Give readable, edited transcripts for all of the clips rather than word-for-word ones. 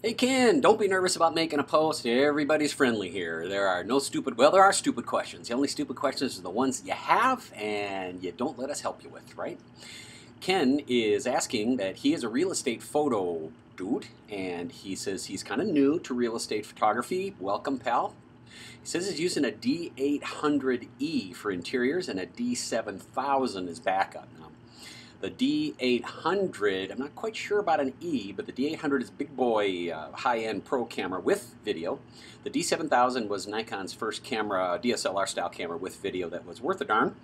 Hey Ken, don't be nervous about making a post. Everybody's friendly here. There are no stupid, well, there are stupid questions. The only stupid questions are the ones you have and you don't let us help you with, right? Ken is asking that he is a real estate photo dude and he says he's kind of new to real estate photography. Welcome, pal. He says he's using a D800E for interiors and a D7000 as backup. Now, the D800, I'm not quite sure about an E, but the D800 is a big boy high-end pro camera with video. The D7000 was Nikon's first camera, DSLR style camera with video that was worth a darn.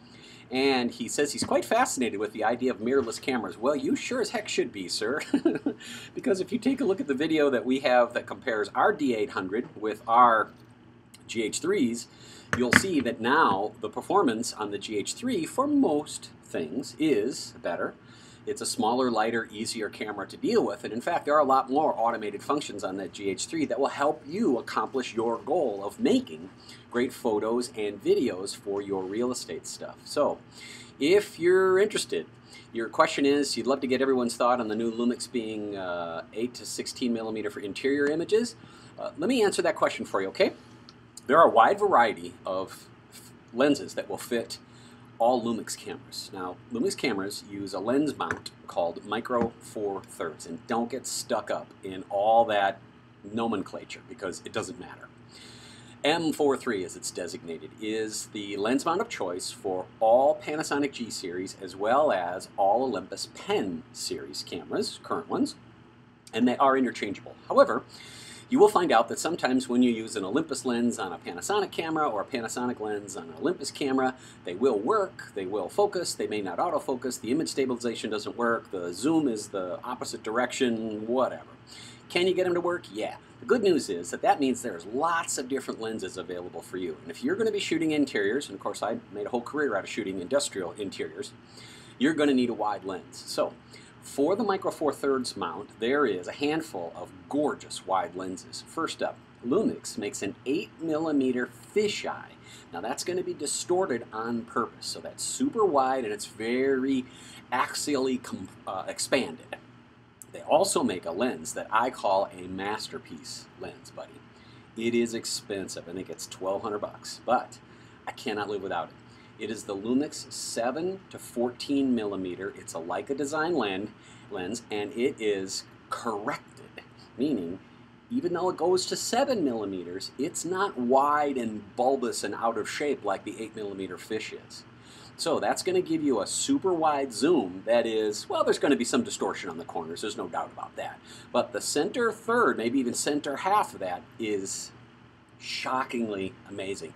And he says he's quite fascinated with the idea of mirrorless cameras. Well, you sure as heck should be, sir. Because if you take a look at the video that we have that compares our D800 with our GH3s, you'll see that now the performance on the GH3 for most things is better. It's a smaller, lighter, easier camera to deal with, and in fact there are a lot more automated functions on that GH3 that will help you accomplish your goal of making great photos and videos for your real estate stuff. So if you're interested, your question is, you'd love to get everyone's thought on the new Lumix being 8 to 16 millimeter for interior images. Let me answer that question for you, okay? There are a wide variety of lenses that will fit all Lumix cameras. Now, Lumix cameras use a lens mount called micro four thirds, and don't get stuck up in all that nomenclature because it doesn't matter. M43, as it's designated, is the lens mount of choice for all Panasonic G series as well as all Olympus Pen series cameras, current ones, and they are interchangeable. However, you will find out that sometimes when you use an Olympus lens on a Panasonic camera or a Panasonic lens on an Olympus camera, they will work, they will focus, they may not autofocus, the image stabilization doesn't work, the zoom is the opposite direction, whatever. Can you get them to work? Yeah. The good news is that that means there's lots of different lenses available for you. And if you're going to be shooting interiors, and of course I made a whole career out of shooting industrial interiors, you're going to need a wide lens. So, for the micro four thirds mount, there is a handful of gorgeous wide lenses. First up, Lumix makes an 8mm fisheye. Now that's going to be distorted on purpose, so that's super wide and it's very axially expanded. They also make a lens that I call a masterpiece lens, buddy. It is expensive. I think it's $1,200, but I cannot live without it. It is the Lumix 7 to 14 millimeter. It's a Leica design lens, and it is corrected, meaning even though it goes to 7 millimeters, it's not wide and bulbous and out of shape like the 8mm fish is. So that's going to give you a super wide zoom that is, well, there's going to be some distortion on the corners, there's no doubt about that. But the center third, maybe even center half of that is shockingly amazing.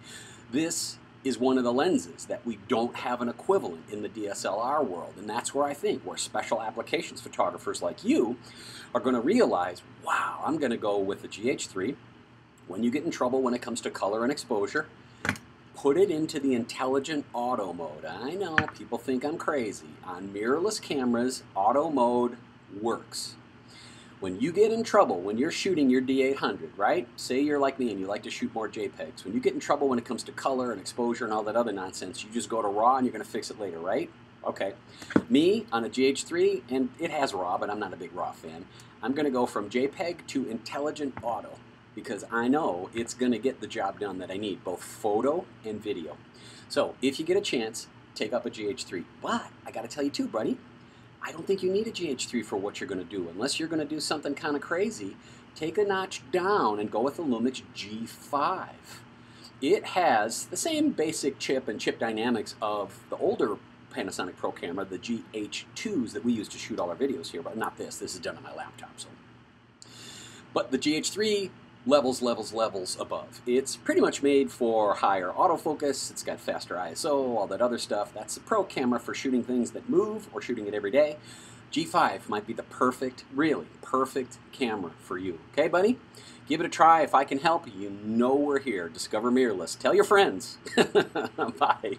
This is one of the lenses that we don't have an equivalent in the DSLR world, and that's where I think where special applications photographers like you are going to realize, wow, I'm going to go with the GH3. When you get in trouble when it comes to color and exposure, put it into the intelligent auto mode. I know people think I'm crazy. On mirrorless cameras, auto mode works. When you get in trouble, when you're shooting your D800, right? Say you're like me and you like to shoot more JPEGs. When you get in trouble when it comes to color and exposure and all that other nonsense, you just go to RAW and you're going to fix it later, right? Okay. Me, on a GH3, and it has RAW, but I'm not a big RAW fan, I'm going to go from JPEG to intelligent auto because I know it's going to get the job done that I need, both photo and video. So if you get a chance, take up a GH3. But I got to tell you too, buddy, I don't think you need a GH3 for what you're going to do. Unless you're going to do something kind of crazy, take a notch down and go with the Lumix G5. It has the same basic chip and chip dynamics of the older Panasonic Pro camera, the GH2s that we use to shoot all our videos here, but not this. This is done on my laptop. So, but the GH3 levels above. It's pretty much made for higher autofocus, it's got faster ISO, all that other stuff. That's the pro camera for shooting things that move or shooting it every day. G5 might be the perfect, really perfect camera for you. Okay, buddy? Give it a try. If I can help, you know we're here. Discover Mirrorless. Tell your friends. Bye.